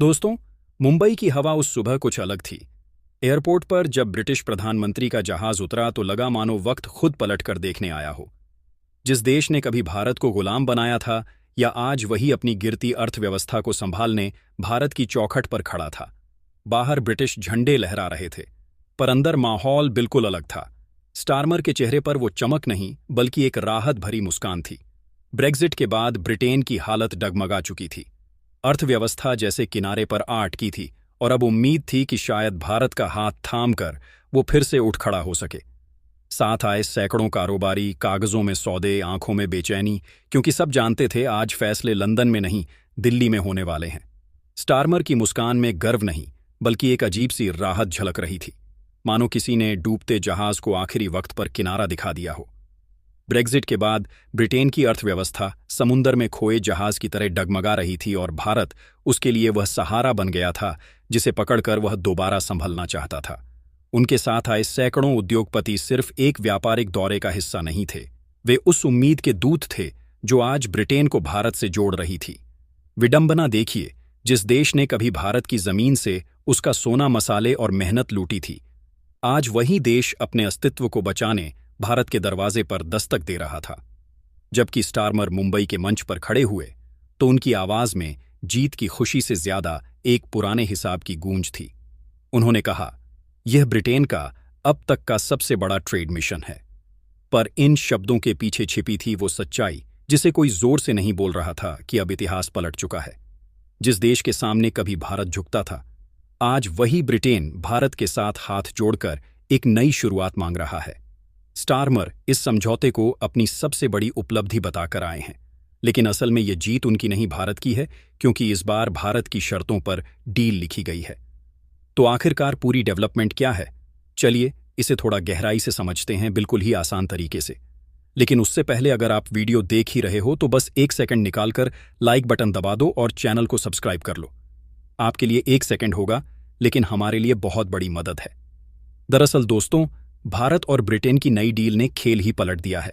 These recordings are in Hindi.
दोस्तों, मुंबई की हवा उस सुबह कुछ अलग थी। एयरपोर्ट पर जब ब्रिटिश प्रधानमंत्री का जहाज उतरा तो लगा मानो वक्त खुद पलट कर देखने आया हो। जिस देश ने कभी भारत को गुलाम बनाया था, या आज वही अपनी गिरती अर्थव्यवस्था को संभालने भारत की चौखट पर खड़ा था। बाहर ब्रिटिश झंडे लहरा रहे थे, पर अंदर माहौल बिल्कुल अलग था। स्टारमर के चेहरे पर वो चमक नहीं, बल्कि एक राहत भरी मुस्कान थी। ब्रेग्जिट के बाद ब्रिटेन की हालत डगमगा चुकी थी। अर्थव्यवस्था जैसे किनारे पर आ अटकी थी, और अब उम्मीद थी कि शायद भारत का हाथ थाम कर वो फिर से उठ खड़ा हो सके। साथ आए सैकड़ों कारोबारी, कागजों में सौदे, आंखों में बेचैनी, क्योंकि सब जानते थे आज फैसले लंदन में नहीं, दिल्ली में होने वाले हैं। स्टारमर की मुस्कान में गर्व नहीं, बल्कि एक अजीब सी राहत झलक रही थी, मानो किसी ने डूबते जहाज को आखिरी वक्त पर किनारा दिखा दिया हो। ब्रेग्जिट के बाद ब्रिटेन की अर्थव्यवस्था समुंदर में खोए जहाज की तरह डगमगा रही थी, और भारत उसके लिए वह सहारा बन गया था जिसे पकड़कर वह दोबारा संभलना चाहता था। उनके साथ आए सैकड़ों उद्योगपति सिर्फ एक व्यापारिक दौरे का हिस्सा नहीं थे, वे उस उम्मीद के दूत थे जो आज ब्रिटेन को भारत से जोड़ रही थी। विडंबना देखिए, जिस देश ने कभी भारत की जमीन से उसका सोना, मसाले और मेहनत लूटी थी, आज वही देश अपने अस्तित्व को बचाने भारत के दरवाजे पर दस्तक दे रहा था। जबकि स्टारमर मुंबई के मंच पर खड़े हुए, तो उनकी आवाज में जीत की खुशी से ज्यादा एक पुराने हिसाब की गूंज थी। उन्होंने कहा, यह ब्रिटेन का अब तक का सबसे बड़ा ट्रेड मिशन है। पर इन शब्दों के पीछे छिपी थी वो सच्चाई जिसे कोई जोर से नहीं बोल रहा था कि अब इतिहास पलट चुका है। जिस देश के सामने कभी भारत झुकता था, आज वही ब्रिटेन भारत के साथ हाथ जोड़कर एक नई शुरुआत मांग रहा है। स्टारमर इस समझौते को अपनी सबसे बड़ी उपलब्धि बताकर आए हैं, लेकिन असल में यह जीत उनकी नहीं, भारत की है, क्योंकि इस बार भारत की शर्तों पर डील लिखी गई है। तो आखिरकार पूरी डेवलपमेंट क्या है? चलिए इसे थोड़ा गहराई से समझते हैं, बिल्कुल ही आसान तरीके से। लेकिन उससे पहले अगर आप वीडियो देख ही रहे हो तो बस एक सेकंड निकालकर लाइक बटन दबा दो और चैनल को सब्सक्राइब कर लो। आपके लिए एक सेकंड होगा, लेकिन हमारे लिए बहुत बड़ी मदद है। दरअसल दोस्तों, भारत और ब्रिटेन की नई डील ने खेल ही पलट दिया है।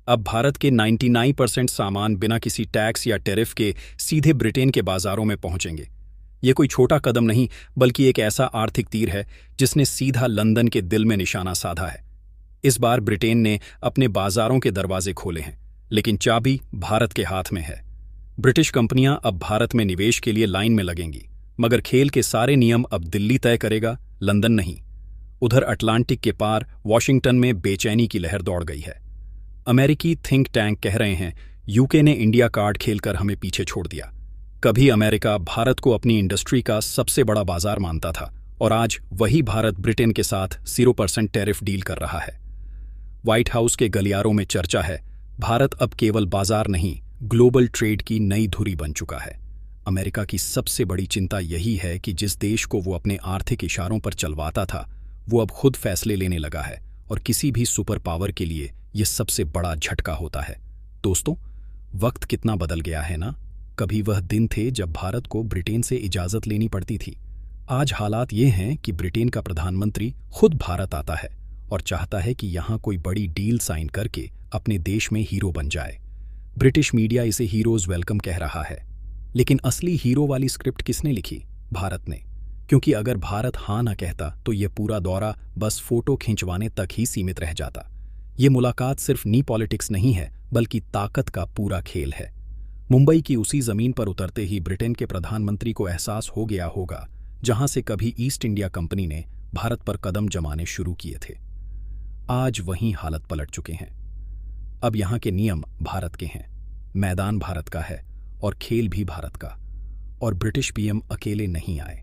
अब भारत के 99% सामान बिना किसी टैक्स या टैरिफ के सीधे ब्रिटेन के बाजारों में पहुंचेंगे। ये कोई छोटा कदम नहीं, बल्कि एक ऐसा आर्थिक तीर है जिसने सीधा लंदन के दिल में निशाना साधा है। इस बार ब्रिटेन ने अपने बाजारों के दरवाजे खोले हैं, लेकिन चाबी भारत के हाथ में है। ब्रिटिश कंपनियां अब भारत में निवेश के लिए लाइन में लगेंगी, मगर खेल के सारे नियम अब दिल्ली तय करेगा, लंदन नहीं। उधर अटलांटिक के पार वॉशिंगटन में बेचैनी की लहर दौड़ गई है। अमेरिकी थिंक टैंक कह रहे हैं, यूके ने इंडिया कार्ड खेलकर हमें पीछे छोड़ दिया। कभी अमेरिका भारत को अपनी इंडस्ट्री का सबसे बड़ा बाजार मानता था, और आज वही भारत ब्रिटेन के साथ 0% टैरिफ डील कर रहा है। व्हाइट हाउस के गलियारों में चर्चा है, भारत अब केवल बाजार नहीं, ग्लोबल ट्रेड की नई धुरी बन चुका है। अमेरिका की सबसे बड़ी चिंता यही है कि जिस देश को वो अपने आर्थिक इशारों पर चलवाता था, वो अब खुद फैसले लेने लगा है, और किसी भी सुपर पावर के लिए यह सबसे बड़ा झटका होता है। दोस्तों, वक्त कितना बदल गया है ना। कभी वह दिन थे जब भारत को ब्रिटेन से इजाजत लेनी पड़ती थी। आज हालात ये हैं कि ब्रिटेन का प्रधानमंत्री खुद भारत आता है और चाहता है कि यहाँ कोई बड़ी डील साइन करके अपने देश में हीरो बन जाए। ब्रिटिश मीडिया इसे हीरोज वेलकम कह रहा है, लेकिन असली हीरो वाली स्क्रिप्ट किसने लिखी? भारत ने। क्योंकि अगर भारत हाँ ना कहता तो यह पूरा दौरा बस फोटो खिंचवाने तक ही सीमित रह जाता। ये मुलाकात सिर्फ नी पॉलिटिक्स नहीं है, बल्कि ताकत का पूरा खेल है। मुंबई की उसी जमीन पर उतरते ही ब्रिटेन के प्रधानमंत्री को एहसास हो गया होगा, जहां से कभी ईस्ट इंडिया कंपनी ने भारत पर कदम जमाने शुरू किए थे। आज वहीं हालत पलट चुके हैं। अब यहां के नियम भारत के हैं, मैदान भारत का है, और खेल भी भारत का। और ब्रिटिश पीएम अकेले नहीं आए,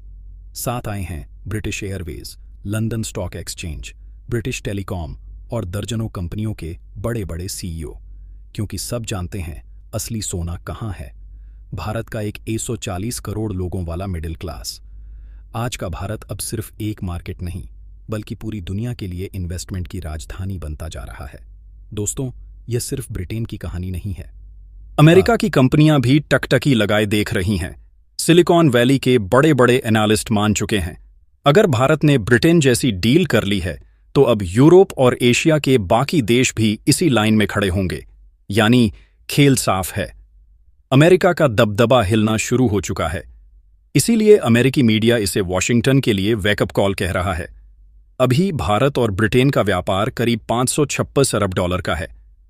साथ आए हैं British Airways, London stock exchange, British telecom और दर्जनों कंपनियों के बड़े बड़े सीईओ। क्योंकि सब जानते हैं असली सोना कहाँ है। भारत का एक 140 करोड़ लोगों वाला मिडिल क्लास। आज का भारत अब सिर्फ एक मार्केट नहीं, बल्कि पूरी दुनिया के लिए इन्वेस्टमेंट की राजधानी बनता जा रहा है। दोस्तों, यह सिर्फ ब्रिटेन की कहानी नहीं है। अमेरिका की कंपनियां भी टकटकी लगाए देख रही हैं। सिलिकॉन वैली के बड़े बड़े एनालिस्ट मान चुके हैं, अगर भारत ने ब्रिटेन जैसी डील कर ली है तो अब यूरोप और एशिया के बाकी देश भी इसी लाइन में खड़े होंगे। यानी खेल साफ है। अमेरिका का दबदबा हिलना शुरू हो चुका है। इसीलिए अमेरिकी मीडिया इसे वॉशिंगटन के लिए वेकअप कॉल कह रहा है। अभी भारत और ब्रिटेन का व्यापार करीब 556 अरब डॉलर का है,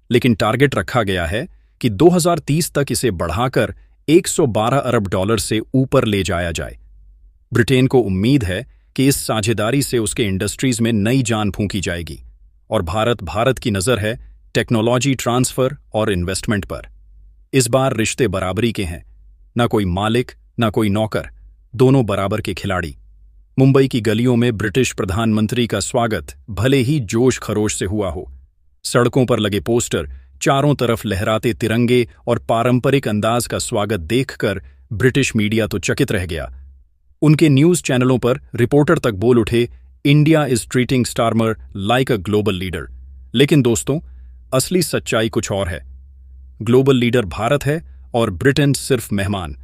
लेकिन टारगेट रखा गया है कि 2030 तक इसे बढ़ाकर 112 अरब डॉलर से ऊपर ले जाया जाए। ब्रिटेन को उम्मीद है कि इस साझेदारी से उसके इंडस्ट्रीज में नई जान फूंकी जाएगी और भारत की नज़र है टेक्नोलॉजी ट्रांसफर और इन्वेस्टमेंट पर। इस बार रिश्ते बराबरी के हैं, ना कोई मालिक ना कोई नौकर, दोनों बराबर के खिलाड़ी। मुंबई की गलियों में ब्रिटिश प्रधानमंत्री का स्वागत भले ही जोश खरोश से हुआ हो। सड़कों पर लगे पोस्टर, चारों तरफ लहराते तिरंगे और पारंपरिक अंदाज का स्वागत देखकर ब्रिटिश मीडिया तो चकित रह गया। उनके न्यूज चैनलों पर रिपोर्टर तक बोल उठे, India is treating Starmer like a global leader. लेकिन दोस्तों, असली सच्चाई कुछ और है। ग्लोबल लीडर भारत है और ब्रिटेन सिर्फ मेहमान।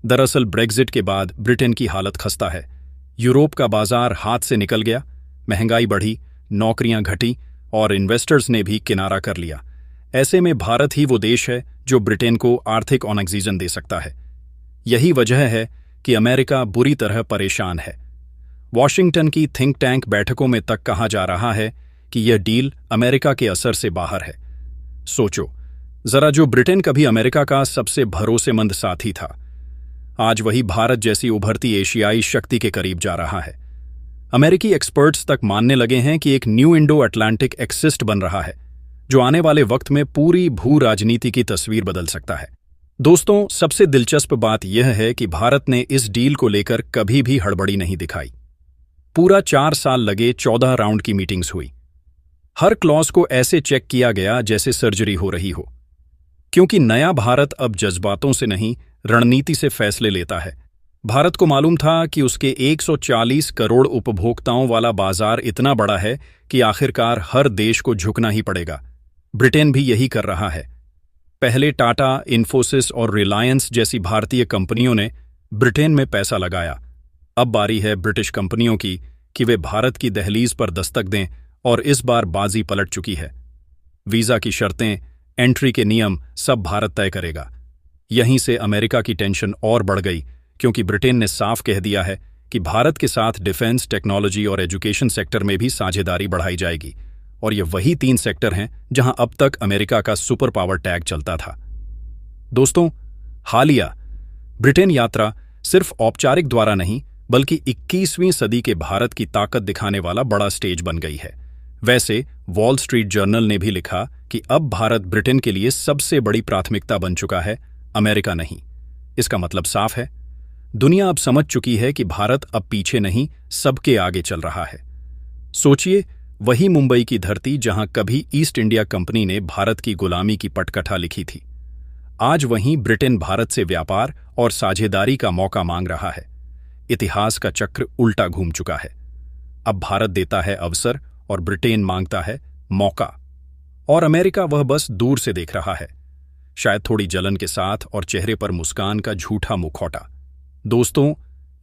दरअसल ब्रेग्जिट के बाद ब्रिटेन की हालत खस्ता है। यूरोप का बाजार हाथ से निकल गया, महंगाई बढ़ी, नौकरियां घटी और इन्वेस्टर्स ने भी किनारा कर लिया। ऐसे में भारत ही वो देश है जो ब्रिटेन को आर्थिक ऑक्सीजन दे सकता है। यही वजह है कि अमेरिका बुरी तरह परेशान है। वॉशिंगटन की थिंक टैंक बैठकों में तक कहा जा रहा है कि यह डील अमेरिका के असर से बाहर है। सोचो जरा, जो ब्रिटेन कभी अमेरिका का सबसे भरोसेमंद साथी था, आज वही भारत जैसी उभरती एशियाई शक्ति के करीब जा रहा है। अमेरिकी एक्सपर्ट्स तक मानने लगे हैं कि एक न्यू इंडो अटलांटिक एक्सिस बन रहा है, जो आने वाले वक्त में पूरी भू राजनीति की तस्वीर बदल सकता है। दोस्तों, सबसे दिलचस्प बात यह है कि भारत ने इस डील को लेकर कभी भी हड़बड़ी नहीं दिखाई। पूरा 4 साल लगे, 14 राउंड की मीटिंग्स हुई। हर क्लॉज को ऐसे चेक किया गया जैसे सर्जरी हो रही हो, क्योंकि नया भारत अब जज्बातों से नहीं, रणनीति से फैसले लेता है। भारत को मालूम था कि उसके 140 करोड़ उपभोक्ताओं वाला बाजार इतना बड़ा है कि आखिरकार हर देश को झुकना ही पड़ेगा। ब्रिटेन भी यही कर रहा है। पहले टाटा, इन्फोसिस और रिलायंस जैसी भारतीय कंपनियों ने ब्रिटेन में पैसा लगाया। अब बारी है ब्रिटिश कंपनियों की कि वे भारत की दहलीज पर दस्तक दें, और इस बार बाजी पलट चुकी है। वीजा की शर्तें, एंट्री के नियम सब भारत तय करेगा। यहीं से अमेरिका की टेंशन और बढ़ गई, क्योंकि ब्रिटेन ने साफ कह दिया है कि भारत के साथ डिफेंस, टेक्नोलॉजी और एजुकेशन सेक्टर में भी साझेदारी बढ़ाई जाएगी, और ये वही 3 सेक्टर हैं जहां अब तक अमेरिका का सुपर पावर टैग चलता था। दोस्तों, हालिया ब्रिटेन यात्रा सिर्फ औपचारिक द्वारा नहीं, बल्कि 21वीं सदी के भारत की ताकत दिखाने वाला बड़ा स्टेज बन गई है। वैसे वॉल स्ट्रीट जर्नल ने भी लिखा कि अब भारत ब्रिटेन के लिए सबसे बड़ी प्राथमिकता बन चुका है, अमेरिका नहीं। इसका मतलब साफ है, दुनिया अब समझ चुकी है कि भारत अब पीछे नहीं, सबके आगे चल रहा है। सोचिए, वही मुंबई की धरती जहां कभी ईस्ट इंडिया कंपनी ने भारत की गुलामी की पटकथा लिखी थी, आज वहीं ब्रिटेन भारत से व्यापार और साझेदारी का मौका मांग रहा है। इतिहास का चक्र उल्टा घूम चुका है। अब भारत देता है अवसर और ब्रिटेन मांगता है मौका, और अमेरिका वह बस दूर से देख रहा है, शायद थोड़ी जलन के साथ और चेहरे पर मुस्कान का झूठा मुखौटा। दोस्तों,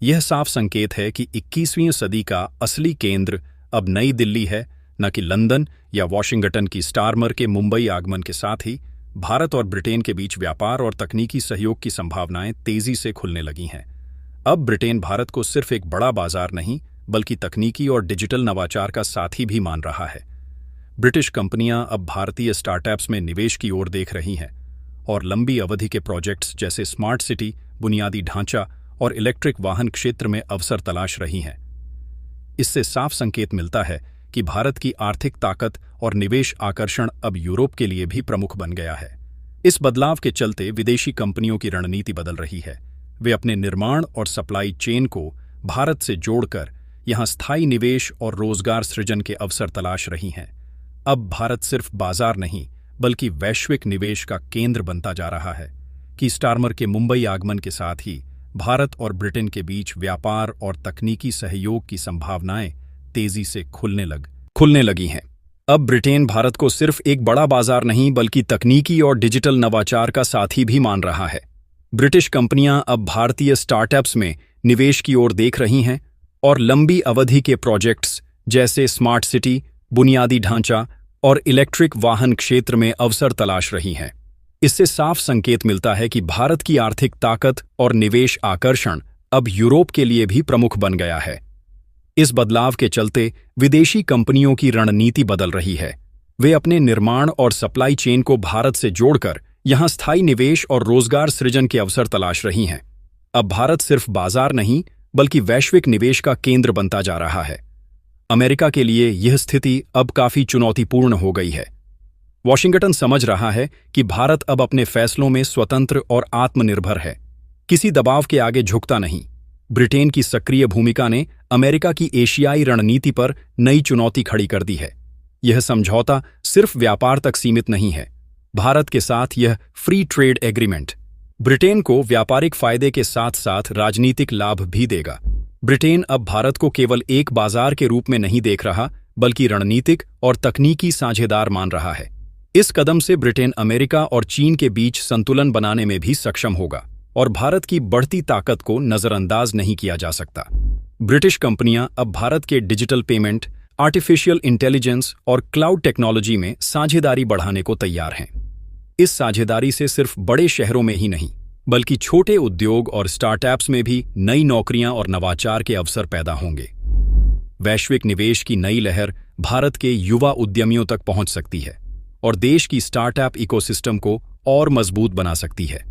यह साफ संकेत है कि 21वीं सदी का असली केंद्र अब नई दिल्ली है, न कि लंदन या वॉशिंगटन की स्टारमर के मुंबई आगमन के साथ ही भारत और ब्रिटेन के बीच व्यापार और तकनीकी सहयोग की संभावनाएं तेजी से खुलने लगी हैं। अब ब्रिटेन भारत को सिर्फ एक बड़ा बाजार नहीं, बल्कि तकनीकी और डिजिटल नवाचार का साथी भी मान रहा है। ब्रिटिश कंपनियां अब भारतीय स्टार्टअप्स में निवेश की ओर देख रही हैं और लंबी अवधि के प्रोजेक्ट्स जैसे स्मार्ट सिटी, बुनियादी ढांचा और इलेक्ट्रिक वाहन क्षेत्र में अवसर तलाश रही हैं। इससे साफ संकेत मिलता है कि भारत की आर्थिक ताकत और निवेश आकर्षण अब यूरोप के लिए भी प्रमुख बन गया है। इस बदलाव के चलते विदेशी कंपनियों की रणनीति बदल रही है। वे अपने निर्माण और सप्लाई चेन को भारत से जोड़कर यहां स्थायी निवेश और रोजगार सृजन के अवसर तलाश रही हैं। अब भारत सिर्फ बाजार नहीं, बल्कि वैश्विक निवेश का केंद्र बनता जा रहा है कि स्टारमर के मुंबई आगमन के साथ ही भारत और ब्रिटेन के बीच व्यापार और तकनीकी सहयोग की संभावनाएं तेजी से खुलने लगी हैं। अब ब्रिटेन भारत को सिर्फ एक बड़ा बाजार नहीं, बल्कि तकनीकी और डिजिटल नवाचार का साथी भी मान रहा है। ब्रिटिश कंपनियां अब भारतीय स्टार्टअप्स में निवेश की ओर देख रही हैं और लंबी अवधि के प्रोजेक्ट्स जैसे स्मार्ट सिटी, बुनियादी ढांचा और इलेक्ट्रिक वाहन क्षेत्र में अवसर तलाश रही हैं। इससे साफ संकेत मिलता है कि भारत की आर्थिक ताकत और निवेश आकर्षण अब यूरोप के लिए भी प्रमुख बन गया है। इस बदलाव के चलते विदेशी कंपनियों की रणनीति बदल रही है। वे अपने निर्माण और सप्लाई चेन को भारत से जोड़कर यहां स्थायी निवेश और रोजगार सृजन के अवसर तलाश रही हैं। अब भारत सिर्फ बाजार नहीं बल्कि वैश्विक निवेश का केंद्र बनता जा रहा है। अमेरिका के लिए यह स्थिति अब काफी चुनौतीपूर्ण हो गई है। वॉशिंगटन समझ रहा है कि भारत अब अपने फैसलों में स्वतंत्र और आत्मनिर्भर है, किसी दबाव के आगे झुकता नहीं। ब्रिटेन की सक्रिय भूमिका ने अमेरिका की एशियाई रणनीति पर नई चुनौती खड़ी कर दी है। यह समझौता सिर्फ व्यापार तक सीमित नहीं है। भारत के साथ यह फ्री ट्रेड एग्रीमेंट ब्रिटेन को व्यापारिक फायदे के साथ साथ राजनीतिक लाभ भी देगा। ब्रिटेन अब भारत को केवल एक बाजार के रूप में नहीं देख रहा बल्कि रणनीतिक और तकनीकी साझेदार मान रहा है। इस कदम से ब्रिटेन अमेरिका और चीन के बीच संतुलन बनाने में भी सक्षम होगा और भारत की बढ़ती ताकत को नजरअंदाज नहीं किया जा सकता। ब्रिटिश कंपनियां अब भारत के डिजिटल पेमेंट, आर्टिफिशियल इंटेलिजेंस और क्लाउड टेक्नोलॉजी में साझेदारी बढ़ाने को तैयार हैं। इस साझेदारी से सिर्फ बड़े शहरों में ही नहीं बल्कि छोटे उद्योग और स्टार्टअप्स में भी नई नौकरियां और नवाचार के अवसर पैदा होंगे। वैश्विक निवेश की नई लहर भारत के युवा उद्यमियों तक पहुंच सकती है और देश की स्टार्टअप इकोसिस्टम को और मजबूत बना सकती है।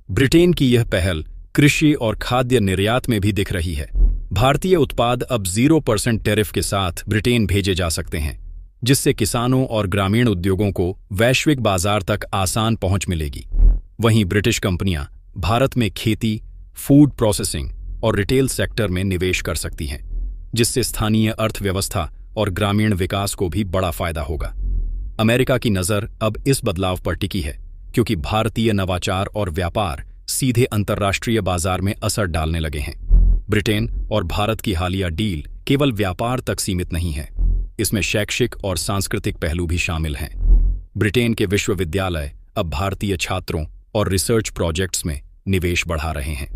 ब्रिटेन की यह पहल कृषि और खाद्य निर्यात में भी दिख रही है। भारतीय उत्पाद अब 0% टैरिफ के साथ ब्रिटेन भेजे जा सकते हैं, जिससे किसानों और ग्रामीण उद्योगों को वैश्विक बाजार तक आसान पहुंच मिलेगी। वहीं ब्रिटिश कंपनियां भारत में खेती, फूड प्रोसेसिंग और रिटेल सेक्टर में निवेश कर सकती हैं, जिससे स्थानीय अर्थव्यवस्था और ग्रामीण विकास को भी बड़ा फायदा होगा। अमेरिका की नज़र अब इस बदलाव पर टिकी है क्योंकि भारतीय नवाचार और व्यापार सीधे अंतर्राष्ट्रीय बाजार में असर डालने लगे हैं। ब्रिटेन और भारत की हालिया डील केवल व्यापार तक सीमित नहीं है, इसमें शैक्षिक और सांस्कृतिक पहलू भी शामिल हैं। ब्रिटेन के विश्वविद्यालय अब भारतीय छात्रों और रिसर्च प्रोजेक्ट्स में निवेश बढ़ा रहे हैं,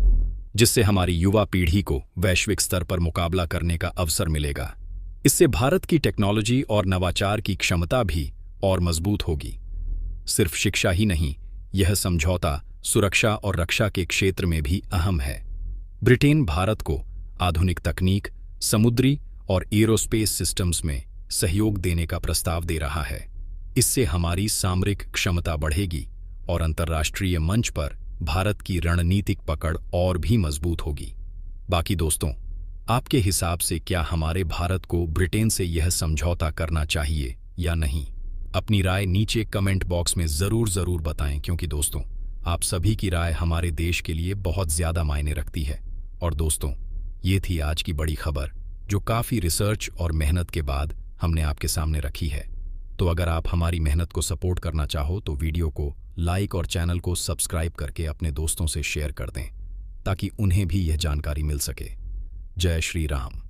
जिससे हमारी युवा पीढ़ी को वैश्विक स्तर पर मुकाबला करने का अवसर मिलेगा। इससे भारत की टेक्नोलॉजी और नवाचार की क्षमता भी और मजबूत होगी। सिर्फ शिक्षा ही नहीं, यह समझौता सुरक्षा और रक्षा के क्षेत्र में भी अहम है। ब्रिटेन भारत को आधुनिक तकनीक, समुद्री और एरोस्पेस सिस्टम्स में सहयोग देने का प्रस्ताव दे रहा है। इससे हमारी सामरिक क्षमता बढ़ेगी और अंतर्राष्ट्रीय मंच पर भारत की रणनीतिक पकड़ और भी मजबूत होगी। बाकी दोस्तों, आपके हिसाब से क्या हमारे भारत को ब्रिटेन से यह समझौता करना चाहिए या नहीं? अपनी राय नीचे कमेंट बॉक्स में ज़रूर बताएं, क्योंकि दोस्तों आप सभी की राय हमारे देश के लिए बहुत ज़्यादा मायने रखती है। और दोस्तों, ये थी आज की बड़ी खबर जो काफ़ी रिसर्च और मेहनत के बाद हमने आपके सामने रखी है। तो अगर आप हमारी मेहनत को सपोर्ट करना चाहो तो वीडियो को लाइक और चैनल को सब्सक्राइब करके अपने दोस्तों से शेयर कर दें ताकि उन्हें भी यह जानकारी मिल सके। जय श्री राम।